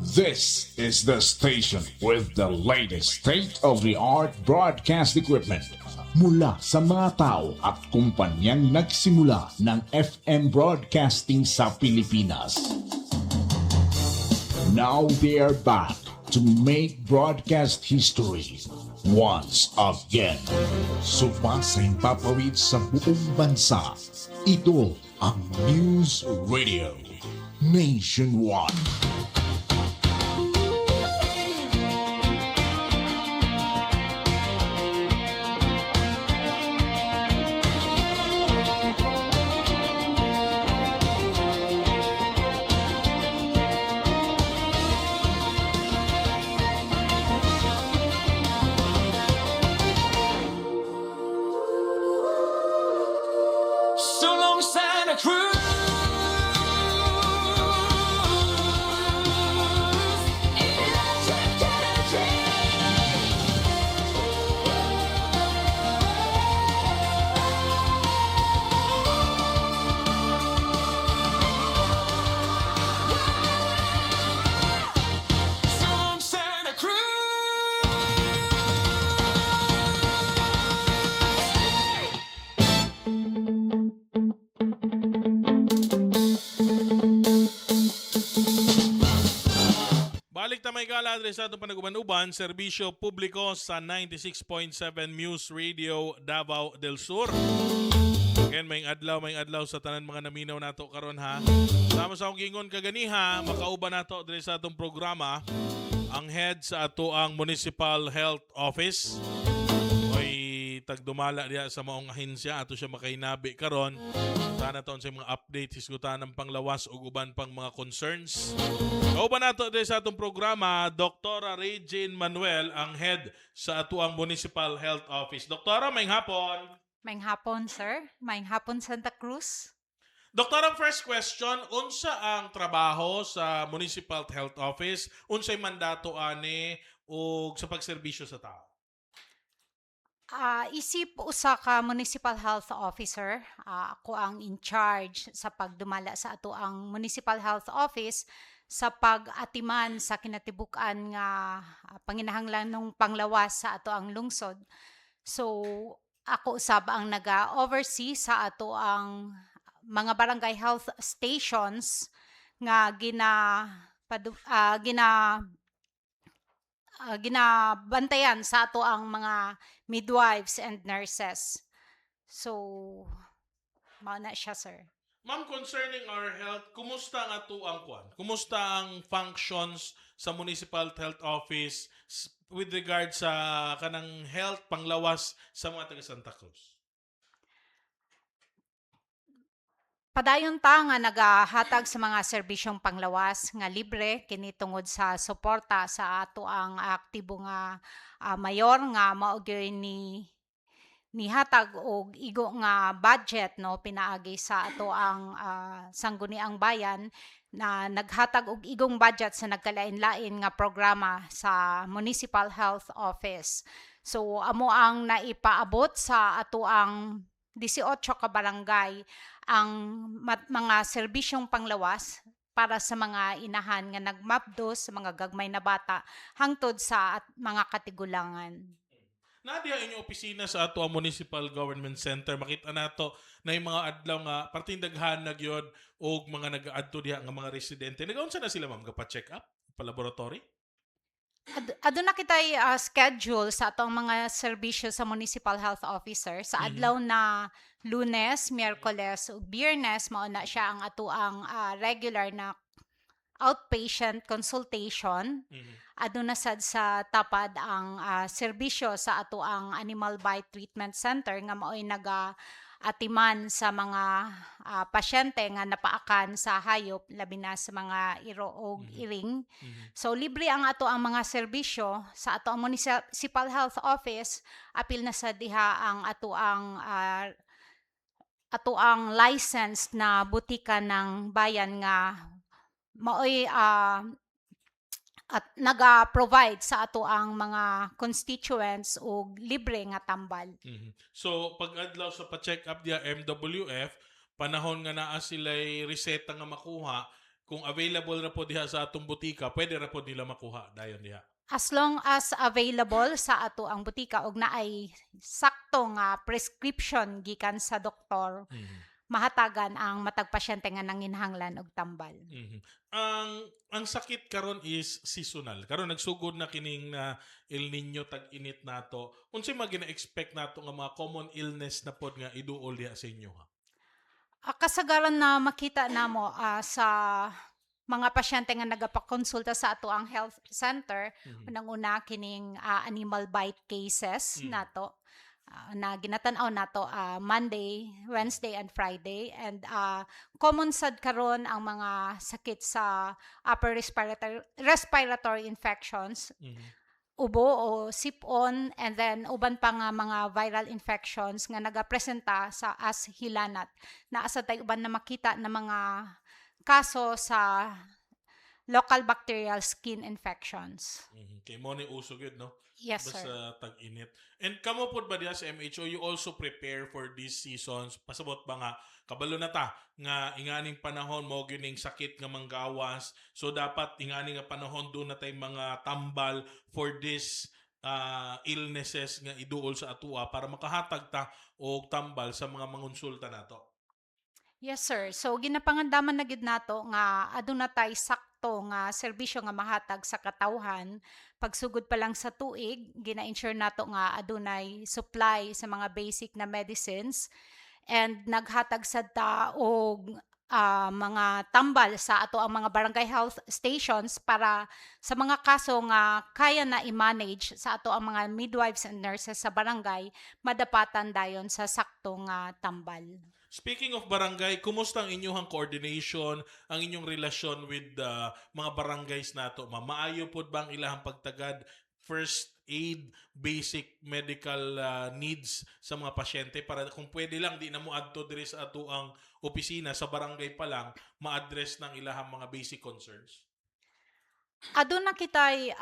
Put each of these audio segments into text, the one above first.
This is the station with the latest state-of-the-art broadcast equipment mula sa mga tao at kumpanyang nagsimula ng FM broadcasting sa Pilipinas. Now they are back to make broadcast history once again. Sumasang papawid sa buong bansa. Ito ang News Radio Nationwide. Sa itong panaguban-uban, serbisyo publiko sa 96.7 Muse Radio Davao del Sur. Again, may adlaw sa tanan mga naminaw nato karon ha. Sama sa akong gingon kaganiha, makauban nato diri sa atong programa ang head sa ato ang Municipal Health Office. Oy tagdumala diya sa maong ahensya ato siya makainabi karon. Sana taon sa mga update, hisgutan ng panglawas o uban pang mga concerns. Kauban nato din sa atong programa, Dr. Regine Manuel, ang head sa atuang Municipal Health Office. Doktora, maayong hapon. Maayong hapon, sir. Maayong hapon, Santa Cruz. Doktora, first question, unsa ang trabaho sa Municipal Health Office? Unsay mandato ani o sa pagserbisyo sa tao? Isip usa ka municipal health officer, ako ang in charge sa pagdumala sa ato ang municipal health office sa pag-atiman sa kinatibuk-an nga panginahanglan ng panglawas sa ato ang lungsod. So ako usab ang naga-oversee sa ato ang mga barangay health stations nga ginabantayan sa ato ang mga midwives and nurses. So, mao na siya, sir. Ma'am, concerning our health, kumusta ang ato ang kwan? Kumusta ang functions sa Municipal Health Office with regard sa kanang health panglawas sa mga taga Santa Cruz? Padayon ta nga nagahatag sa mga serbisyong panglawas nga libre kini tungod sa suporta sa ato ang aktibo nga mayor nga mao gyud ni hatag og igo nga budget no pinaagi sa ato ang sangguniang bayan na naghatag og igong budget sa nagkalain-lain nga programa sa Municipal Health Office. So amo ang naipaabot sa ato ang 18 ka barangay ang mga serbisyong panglawas para sa mga inahan nga nagmapdos sa mga gagmay na bata hangtod sa mga katigulangan. Nadia inyong opisina sa ato ang Municipal Government Center, makita nato na yung mga adlaw nga parting daghan na gyud og mga nag-aadto diha nga mga residente. Nagaunsa na sila ma'am gapa-check up pa laboratory? Aduna kitay schedule sa atong mga serbisyo sa Municipal Health Officer sa adlaw na Lunes, Miyerkules ug Biyernes mao na siya ang ato ang regular na outpatient consultation. Aduna sad sa tapad ang serbisyo sa ato ang Animal Bite Treatment Center nga mao'y atiman sa mga pasyente nga napaakan sa hayop labi na sa mga iro og iring. So libre ang ato ang mga serbisyo sa ato ang Municipal Health Office, apil na sa diha ang ato ang licensed na butika ng bayan nga maoy at naga-provide sa ato ang mga constituents og libre nga tambal. So pag adlaw sa pa-check up dia MWF, panahon nga naa sila'y reseta nga makuha, kung available na po diha sa atong butika, pwede ra po nila makuha dayon diha. As long as available sa ato ang butika ug naay sakto nga prescription gikan sa doktor, mahatagan ang matag pasyente nga nanginhanglan og tambal. Ang sakit karon is seasonal. Karon nagsugod na kining na El Nino tag-init nato. Unsay magina-expect nato nga mga common illness na pod nga iduol diha sa inyo ha? Kasagaran na makita namo sa mga pasyente nga nagapakonsulta sa ato ang health center, unang-una kining animal bite cases nato na ginatan-aw nato Monday, Wednesday and Friday, and common sad karon ang mga sakit sa upper respiratory infections, ubo o sipon, and then uban pa nga mga viral infections nga nagapresenta sa as hilanat. Naasa tay uban na makita na mga kaso sa local bacterial skin infections. Kay mo ni uso gyud no? Yes, sir. Basta tag-init. And kamo pod ba diha sa MHO, you also prepare for these seasons? Pasabot ba nga kabalo na ta nga inganing panahon mo gining sakit nga manggawas. So dapat inganing nga panahon do na tay mga tambal for this illnesses nga iduol sa atua para makahatag ta og tambal sa mga mangonsulta nato. Yes, sir. So ginapangandaman na gid nato nga aduna tay sakto nga serbisyo nga mahatag sa katawhan. Pagsugod pa lang sa tuig, gina-ensure nato nga adunay supply sa mga basic na medicines, and naghatag sad ta og mga tambal sa ato ang mga barangay health stations para sa mga kaso nga kaya na i-manage sa ato ang mga midwives and nurses sa barangay, madapatan dayon sa sakto nga tambal. Speaking of barangay, kumusta ang inyong coordination, ang inyong relasyon with mga barangays nato? Maayo pod ba ang ilahang pagtagad first aid, basic medical needs sa mga pasyente para kung pwede lang di na mo adto diri sa ato ang opisina sa barangay pa lang ma-address ng ilahang mga basic concerns? Aduna kitay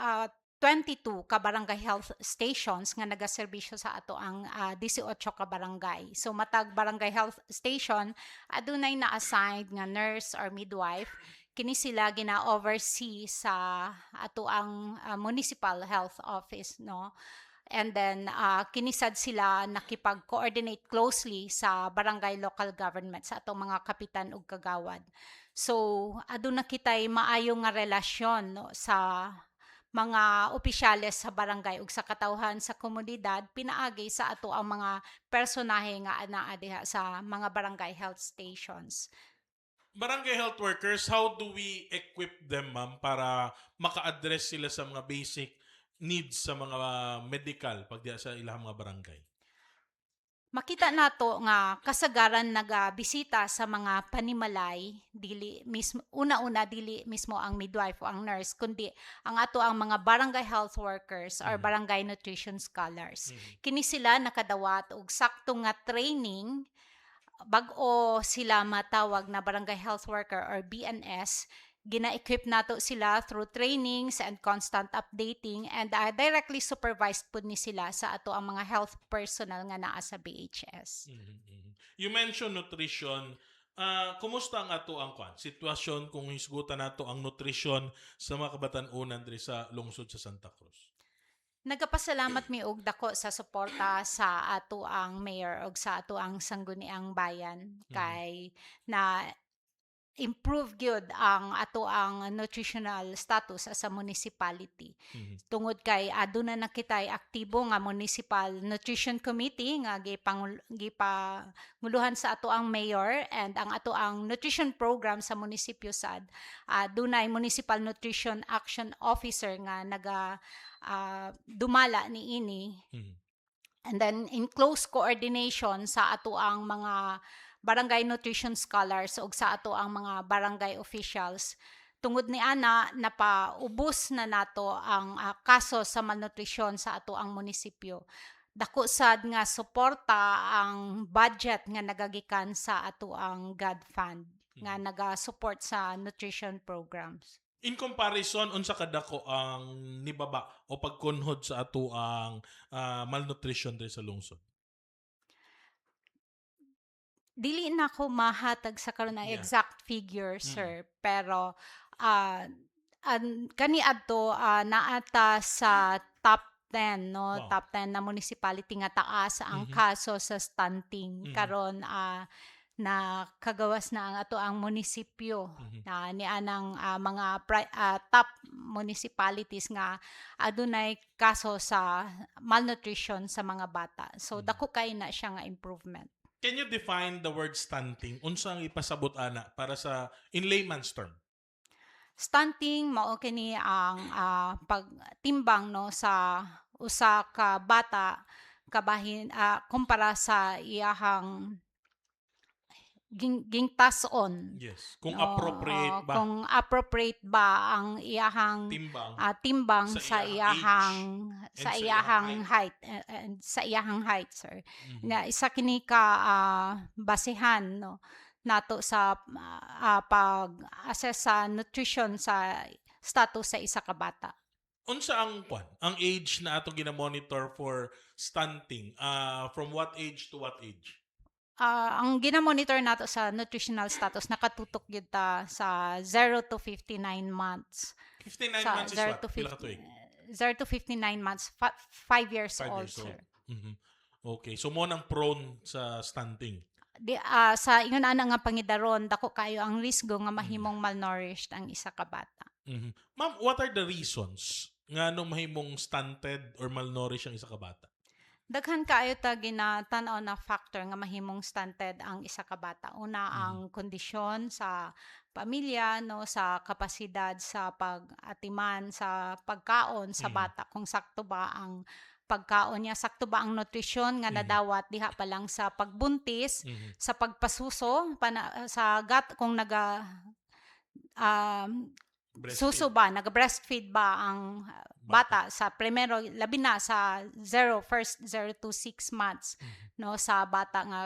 22 ka barangay health stations nga nagaserbisyo sa ato ang 18 ka barangay. So matag barangay health station adunay na-assigned nga nurse or midwife, kini sila gina-oversee sa ato ang municipal health office, no? And then kinisad sila nakipag-coordinate closely sa barangay local government sa atong mga kapitan ug kagawad. So aduna kitay maayo nga relasyon, no, sa mga opisyales sa barangay ug sa katawhan sa komunidad pinaagi sa ato ang mga personahe nga anaa diha sa mga barangay health stations. Barangay health workers, how do we equip them, ma'am, para maka-address sila sa mga basic needs sa mga medical pag diha sa ilahang mga barangay? Makita nato nga kasagaran nagabisita sa mga panimalay, dili mismo una-una dili mismo ang midwife o ang nurse, kundi ang ato ang mga barangay health workers or barangay nutrition scholars. Kini sila nakadawat og sakto nga training bag-o sila matawag na barangay health worker or BNS. Gina-equip nato sila through trainings and constant updating, and directly supervised po ni sila sa ato ang mga health personnel nga naa sa BHS. You mentioned nutrition. Kumusta ang ato ang sitwasyon kung hisgutan nato ang nutrition sa mga kabatan-unan diri sa lungsod sa Santa Cruz? Nagapasalamat mi og dako sa suporta sa ato ang mayor og sa ato ang sangguniang bayan kay na improve gyud ang ato ang nutritional status as a municipality. Tungod kay aduna na kitay aktibo nga municipal nutrition committee nga gipanguluhan sa ato ang mayor, and ang ato ang nutrition program sa munisipyo sad dunay municipal nutrition action officer nga naga dumala niini. And then in close coordination sa ato ang mga barangay nutrition scholars ug sa ato ang mga barangay officials, tungod ni ana napaubos na nato ang kaso sa malnutrisyon sa ato ang munisipyo. Dako sad nga suporta ang budget nga nagagikan sa ato ang GAD fund nga naga-support sa nutrition programs. In comparison, unsa kadako ang nibaba o pagkunhod sa ato ang malnutrition diri sa lungsod? Dili na ko mahatag sa karon ang Yeah. exact figure, sir, pero kani adto naata sa top 10, no, Wow. top 10 na municipality nga taas ang Mhm. kaso sa stunting. Mhm. Karon na kagawas na ang ato ang munisipyo Mhm. na nianang mga top municipalities nga adunay kaso sa malnutrition sa mga bata. So dako kay na siya nga improvement. Can you define the word stunting? Unsa ang ipasabot ana para sa in layman's term? Stunting mao kini ang pagtimbang no sa usa ka bata kabahin kumpara sa iyahang gingtas-on. Yes. Kung No, appropriate ba kung appropriate ba ang iyahang timbang timbang sa sa iyahang iyahang sa iyahang height, sa iyahang height, sir. Mhm. Na isa kini ka basehan no nato sa pag-assess sa nutrition sa status sa isa ka bata. Unsa ang kwan? Ang age na ato gina-monitor for stunting? From what age to what age? Ang gina-monitor nato sa nutritional status nakatutok gyud ta sa 0 to 59 months. 59 Sa months is 0 what? to Pila 50 ka tuig? 0 to 59 months, 5 years 5 old, years sir. old. Mhm. Okay. So mo nang prone sa stunting. Sa ingon ana nga pangidaron, dako kayo ang risgo nga mahimong malnourished ang isa ka bata. Mhm. Ma'am, what are the reasons nga nung mahimong stunted or malnourished ang isa ka bata? Daghan kaayo ta ginatan-aw na factor nga mahimong stunted ang isa ka bata. Una ang kondisyon sa pamilya no, sa kapasidad sa pag-atiman sa pagkaon sa bata, kung sakto ba ang pagkaon niya, sakto ba ang nutrisyon nga nadawat diha pa lang sa pagbuntis, Mhm. sa pagpasuso sa kung um, Breastfeed. suso ba, nag-breastfeed ba ang bata sa primero, labi na sa first 0 to 6 months, no, sa bata nga.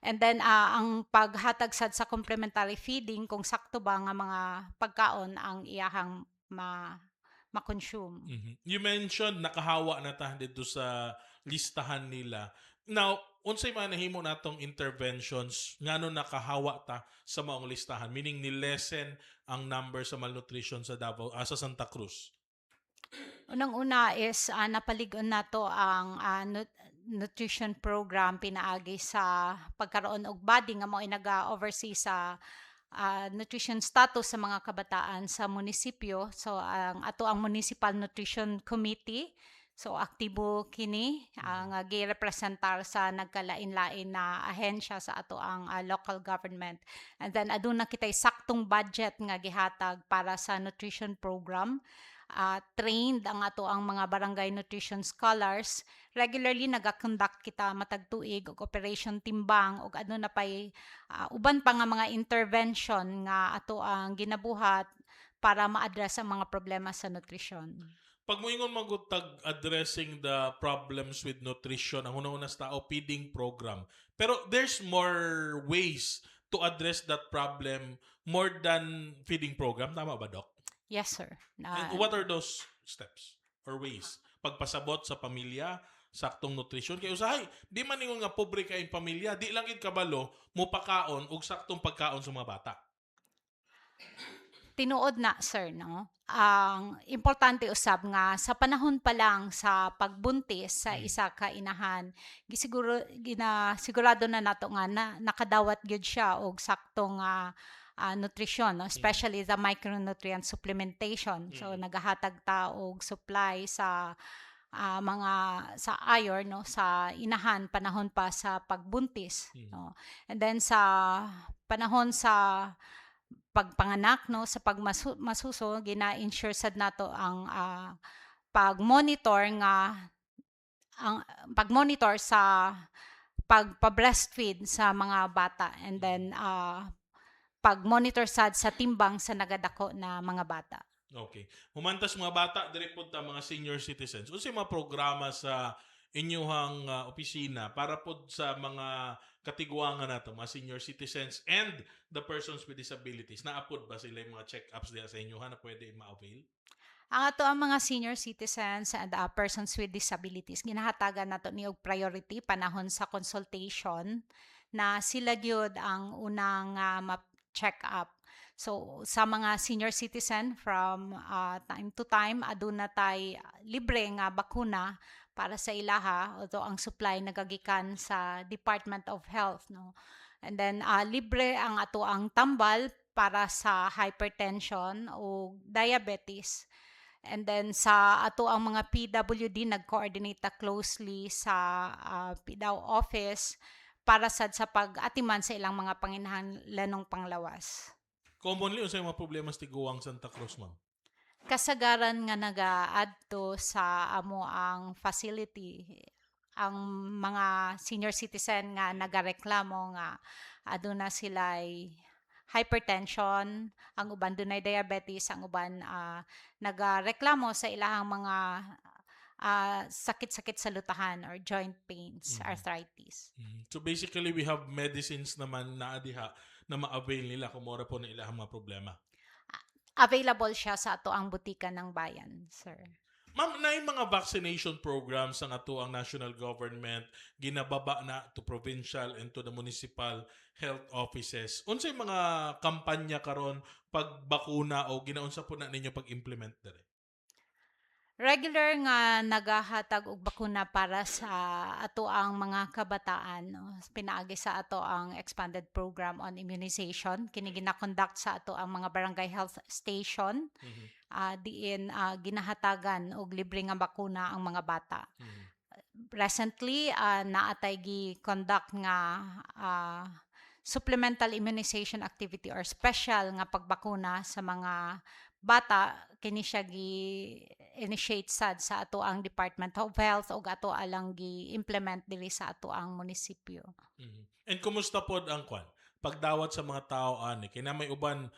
And then, ang paghatag sad sa complementary feeding, kung sakto ba nga mga pagkaon ang iyahang ma-consume. Mhm. You mentioned nakahawa na ta dito sa listahan nila. Now, unsay man nahimo natong interventions ngano nakahawa ta sa maong listahan, meaning ni lessen ang number sa malnutrition sa Davao sa Santa Cruz. Unang-una is napaligon nato ang nutrition program pinaagi sa pagkaroon og body nga mao naga-oversee sa nutrition status sa mga kabataan sa munisipyo. So ang ato ang Municipal Nutrition Committee. So aktibo kini ang gi-representar sa nagkalain-lain na ahensya sa ato ang local government. And then aduna kitay saktong budget nga gihatag para sa nutrition program. Trained ang ato ang mga barangay nutrition scholars. Regularly nagakonduct kita matag tuig og operation timbang og ano na pay uban pa nga mga intervention nga ato ang ginabuhat para ma-address ang mga problema sa nutrisyon. Pag moingon magutag addressing the problems with nutrition, ang una-una sa tao feeding program. Pero there's more ways to address that problem more than feeding program, tama ba, Doc? Yes, sir. And what are those steps or ways? Pagpasabot sa pamilya, saktong nutrition. Kaya usahay, di man ningon nga pobre kayong pamilya, di lang gid kabalo mo pakaon og saktong pagkaon sa mga bata. Tinuod na, sir, no? Ang importante usab nga sa panahon pa lang sa pagbuntis sa isa ka inahan, ginasigurado na nato nga na nakadawat gyud siya og saktong nutrisyon, no? Especially the micronutrient supplementation. So nagahatag ta og supply sa mga sa iron no sa inahan panahon pa sa pagbuntis, no. And then sa panahon sa pagpanganak no sa pagmasuso gina-ensure sad nato ang pag-monitor sa pagpa-breastfeed sa mga bata, and then pag-monitor sad sa timbang sa nagadako na mga bata. Okay. Humantas mga bata, diri pod ta mga senior citizens. Unsay mga programa sa inyuhang opisina para pod sa mga katiguangan nato, mga senior citizens and the persons with disabilities? Naapod ba sila yung mga check-ups diha sa inyuhan na pwede ma-avail? Ang ato ang mga senior citizens and persons with disabilities ginahatagan nato ni og priority panahon sa consultation na sila gyud ang unang ma-check up. So sa mga senior citizen from time to time aduna tay libre nga bakuna para sa ilaha, although ang supply nagagikan sa Department of Health, no. And then libre ang ato ang tambal para sa hypertension o diabetes. And then sa ato ang mga PWD nag-coordinate ta closely sa PDAW office para sad sa pag-atiman sa ilang mga panginahanglanong panglawas. Commonly, unsay mga problema sa tiguang Santa Cruz, ma'am? Kasagaran nga nagaadto sa amo ang facility ang mga senior citizen nga nagareklamo nga aduna sila'y hypertension, ang uban dunay diabetes, ang uban nagareklamo sa ilahang mga sakit-sakit sa lutahan or joint pains, arthritis. So basically, we have medicines naman na adiha na ma-avail nila kung mora po na ilahang mga problema. Available siya sa ato ang butika ng bayan, sir. Ma'am, na yung mga vaccination programs ang ato ang national government ginababa na to provincial and to the municipal health offices. Unsay mga kampanya karon pagbakuna o ginaunsa po na ninyo pag-implement dere? Regular nga nagahatag og bakuna para sa ato ang mga kabataan, no? Pinaagi sa ato ang expanded program on immunization kini gina-conduct sa ato ang mga barangay health station. Diin ginahatagan og libre nga bakuna ang mga bata. Recently naatay gi-conduct nga supplemental immunization activity or special nga pagbakuna sa mga bata kini siya gi-initiate sad sa ato ang Department of Health ug ato alang gi-implement diri sa ato ang munisipyo. And kumusta po ang kwan? Pagdawat sa mga tao ani kay na may uban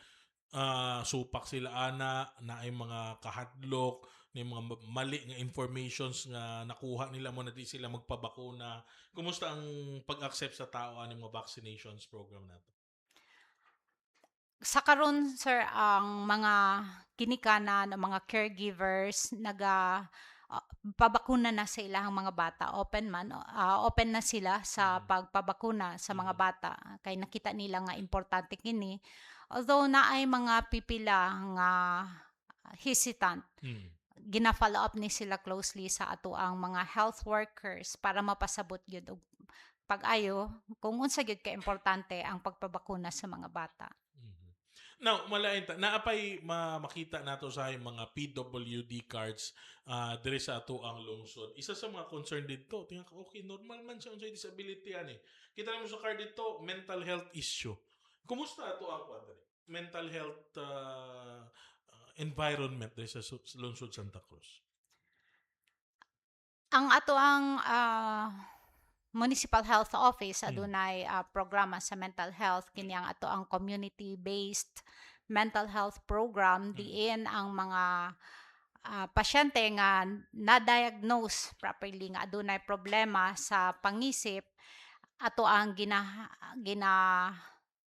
supak sila ana na ay mga kahadlok ni mga mali nga informations nga nakuha nila mo na di sila magpabakuna. Kumusta ang pag-accept sa tao ani mga vaccinations program nato? Sa karon sir ang mga ginikanan o mga caregivers pabakuna na sa ilahang mga bata, open na sila sa pagpabakuna sa mga bata kay nakita nila nga importante kini, although naay mga pipila nga hesitant. Gina-follow up ni sila closely sa ato ang mga health workers para mapasabot gyud og pag-ayo kung unsa gyud ka importante ang pagpabakuna sa mga bata. Now, malain ta, naapay makita nato sa mga PWD cards dire sa ato ang lungsod. Isa sa mga concern dito, tingnan ka, okay, normal man siya unsay disability ani. Kita mo sa card dito, mental health issue. Kumusta ato ang mental health environment dire sa lungsod Santa Cruz? Ang ato ang Municipal Health Office adunay programa sa mental health kini ang ato ang community-based mental health program diin ang mga pasyente nga na-diagnose properly nga adunay problema sa pangisip ato ang gina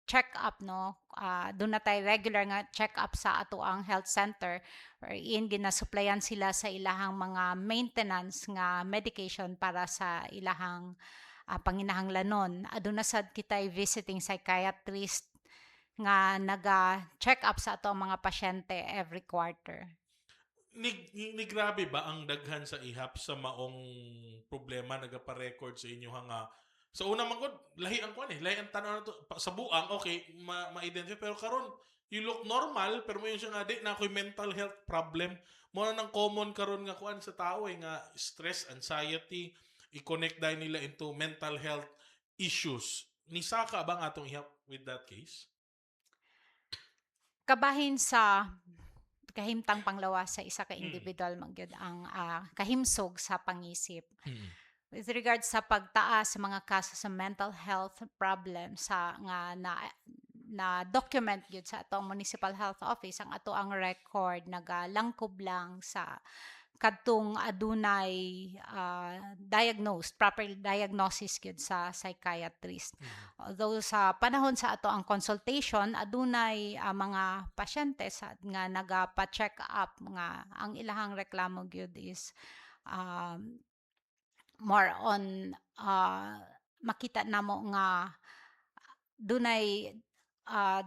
check up, no. Doon na tayo regular nga check up sa ato ang health center wherein ginasuplayan sila sa ilahang mga maintenance nga medication para sa ilahang panginahanglanon. Aduna sad kitay visiting psychiatrist nga naga-check up sa ato ang mga pasyente every quarter. Ni grabe ba ang daghan sa ihap sa maong problema nagapa-record sa inyo nga sa una man gud lahi ang kwan lahi ang tanaw nato sa buang okay ma-identify pero karon you look normal pero mo siya nga di na ako'y mental health problem mo na nang common karon nga kwan sa tao nga stress, anxiety, i-connect dahil nila into mental health issues. Ni saka bang atong ihap with that case? Kabahin sa kahimtang panglawas sa isa ka individual magyud ang kahimsog sa pangisip. With regard sa pagtaas sa mga kaso sa mental health problem sa nga na document gyud sa atong Municipal Health Office ang ato ang record nagalangkob lang sa kadtong adunay diagnosed proper diagnosis gyud sa psychiatrist. Although sa panahon sa ato ang consultation adunay mga pasyente nga nagapa-check up nga ang ilahang reklamo gyud is more on makita namo nga dunay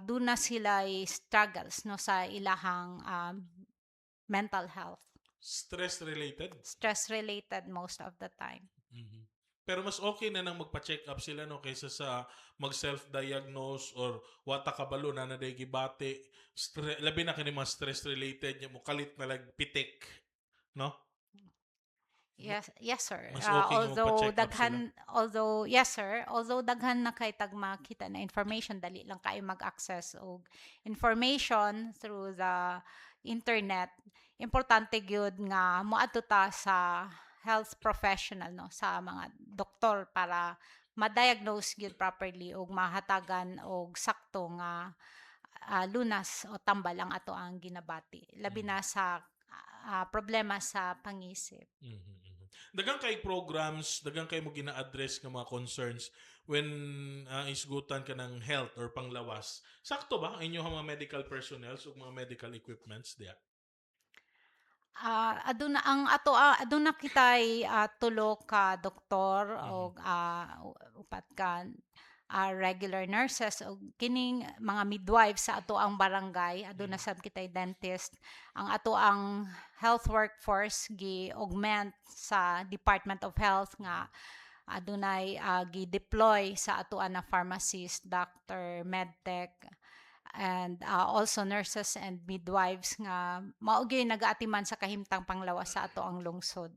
duna sila'y struggles no sa ilahang mental health. Stress related? Stress related most of the time. Mhm. Pero mas okay na nang magpa-check up sila no kaysa sa mag-self-diagnose or wata kabalo na naday gibati. Labi na kini mga stress related nya mo kalit na pitik, no? Yes sir. Mas okay nga magpa-check up sila. Although daghan na kay tag makita na information, dali lang kay mag-access og information through the internet. Importante gyud nga moadto ta sa health professional no, sa mga doktor para ma-diagnose gyud properly og mahatagan og sakto nga lunas o tambal ang ato ang ginabati. Labi na sa problema sa pangisip. Mhm, mhm. Daghang kay programs, daghang kay mo gina-address nga mga concerns when isgutan ka ng health or panglawas. Sakto ba ang inyong mga medical personnel ug mga medical equipments diya? Aduna kitay tulo ka doktor o upat ka regular nurses o kining mga midwives sa ato ang barangay. Aduna sab kitay dentist. Ang ato ang health workforce gi-augment sa Department of Health nga adunay gi-deploy sa ato na pharmacist, doctor, medtech, and also nurses and midwives nga mao gyud nagaatiman sa kahimtang panglawas sa ato ang lungsod.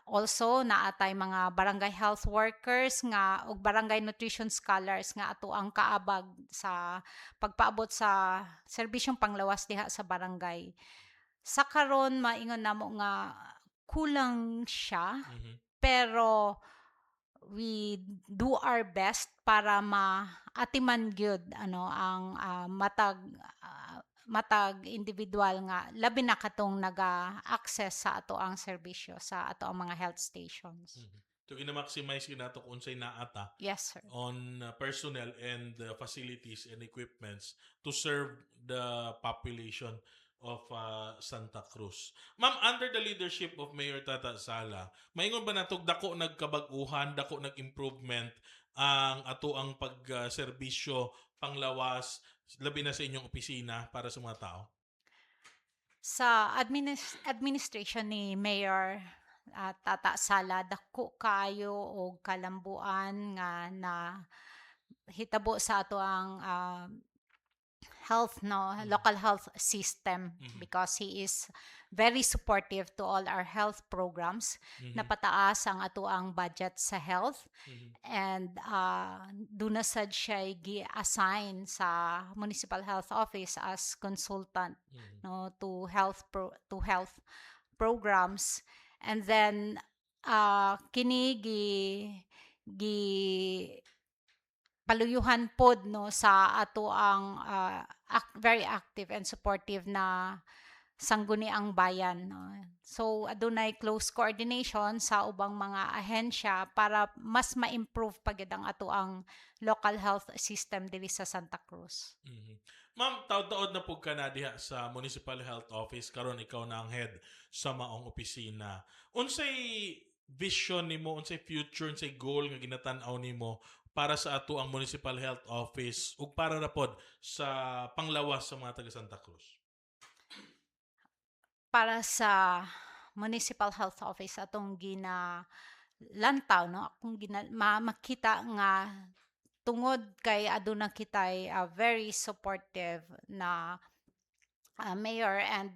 Also naatay mga barangay health workers nga ug barangay nutrition scholars nga ato ang kaabag sa pagpaabot sa serbisyong panglawas diha sa barangay. Sa karon maingon namo nga kulang siya, pero we do our best para maatiman gyud ang matag individual nga labi na katong naga-access sa ato ang serbisyo sa ato ang mga health stations. To ina-maximize nato kung unsay naata Yes sir. on personnel and facilities and equipments to serve the population of Santa Cruz. Ma'am, under the leadership of Mayor Tata Sala, maingon ba natog dako nagkabag-uhan, dako nag-improvement ang ato ang pagserbisyo panglawas labi na sa inyong opisina para sa mga tao? Sa administration ni Mayor Tata Sala, dako kayo og kalambuan nga na hitabo sa ato ang local health system, because he is very supportive to all our health programs. Napataas ang ato ang budget sa health, and duna sad siya gi-assign sa municipal health office as consultant no to health programs. And then kini gi paluyuhan pod no sa ato ang very active and supportive na sangguniang bayan no. So adunay close coordination sa ubang mga ahensya para mas ma-improve pagid ang ato ang local health system diri sa Santa Cruz. Ma'am, taod-taod na pug ka na diha sa Municipal Health Office, karon ikaw na ang head sa maong opisina. Unsay vision nimo, unsay future, unsay goal nga ginatan-aw nimo para sa ato ang Municipal Health Office ug para na pod sa panglawas sa mga taga Santa Cruz? Para sa Municipal Health Office atong lantaw no, akong makita nga tungod kay aduna kitay very supportive na mayor and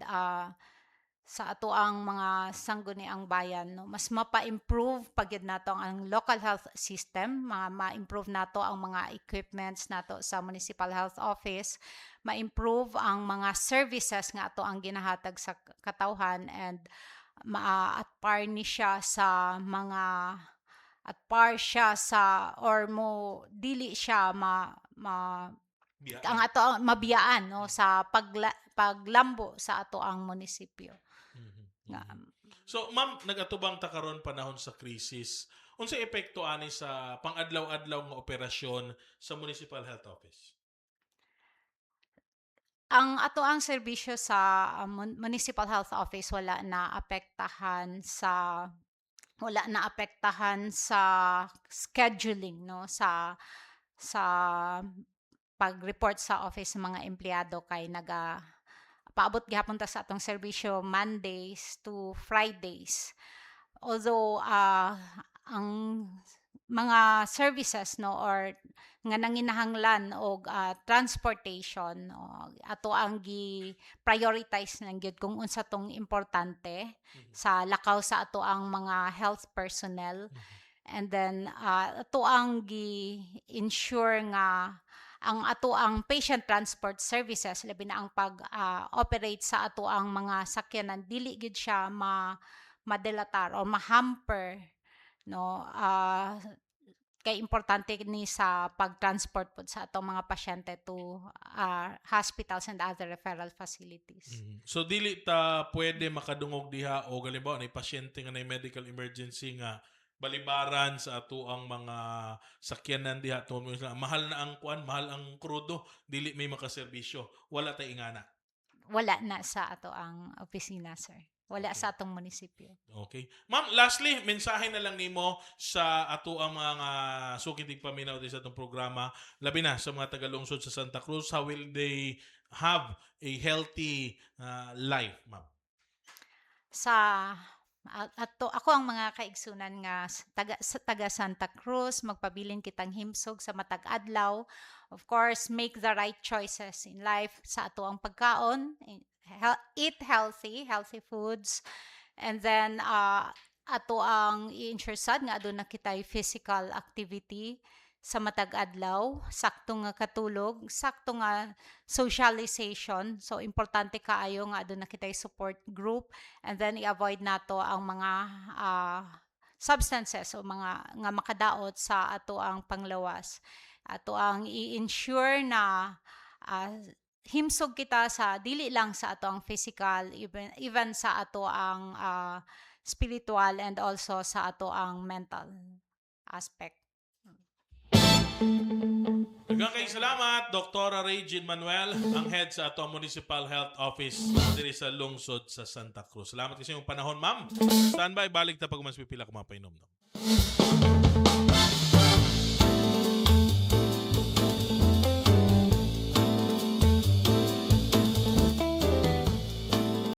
sa ato ang mga sangguniang bayan no, mas mapa-improve pagid nato ang local health system, ma-improve nato ang mga equipments nato sa Municipal Health Office, ma-improve ang mga services nga ato ang ginahatag sa katawhan, and at par siya sa or mo dili siya ang ato mabiyaan no sa paglambo sa ato ang munisipyo. So ma'am, nagatubang ta karon panahon sa krisis. Unsay epekto ani sa pang-adlaw-adlaw nga operasyon sa Municipal Health Office? Ang ato ang serbisyo sa Municipal Health Office wala na apektahan sa wala na apektahan sa scheduling, no, sa pag-report sa office ng mga empleyado kay paabot gihapon ta sa atong serbisyo Mondays to Fridays. Although ang mga services, no, or nga nanginahanglan og transportation, no, ato ang gi-prioritize lang gyud kung unsa tong importante sa lakaw sa ato ang mga health personnel. And then ato ang gi-ensure nga ang ato ang patient transport services, labi na ang pag-operate sa ato ang mga sakyanan, dili gid siya madelatar o mahamper, no, kay importante ni sa pag-transport po sa atong mga pasyente to hospitals and other referral facilities. So dili ta pwede makadungog diha o halimbawa na pasyente nga na medical emergency nga balibaran sa ato ang mga sakyanan diha to mahal na ang kuan, mahal ang krudo, dili may makaserbisyo, wala tay ingana. Wala na sa ato ang opisina, sir. Wala sa atong munisipyo. Okay. Ma'am, lastly, mensahe na lang nimo sa ato ang mga sukitig paminaw din sa atong programa, labi na sa mga tagalungsod sa Santa Cruz. How will they have a healthy life, ma'am? Ako ang mga kaigsunan nga sa taga Santa Cruz, magpabilin kitang himsog sa matag adlaw. Of course, make the right choices in life sa ato ang pagkaon. Eat healthy foods, and then ato ang i-ensure sad nga aduna kitay physical activity sa matag adlaw, sakto nga katulog, sakto nga socialization. So importante kaayo nga aduna kitay support group, and then i-avoid nato ang mga substances o mga nga makadaot sa ato ang panglawas. Ato ang i-ensure na himsog kita sa dili lang sa ato ang physical, even sa ato ang spiritual, and also sa ato ang mental aspect. Daghang kay salamat, Dr. Regine Manuel, ang head sa ato Municipal Health Office diri sa lungsod sa Santa Cruz. Salamat kasi yung panahon, ma'am. Standby, balik ta pag mas pipila ko mapainom.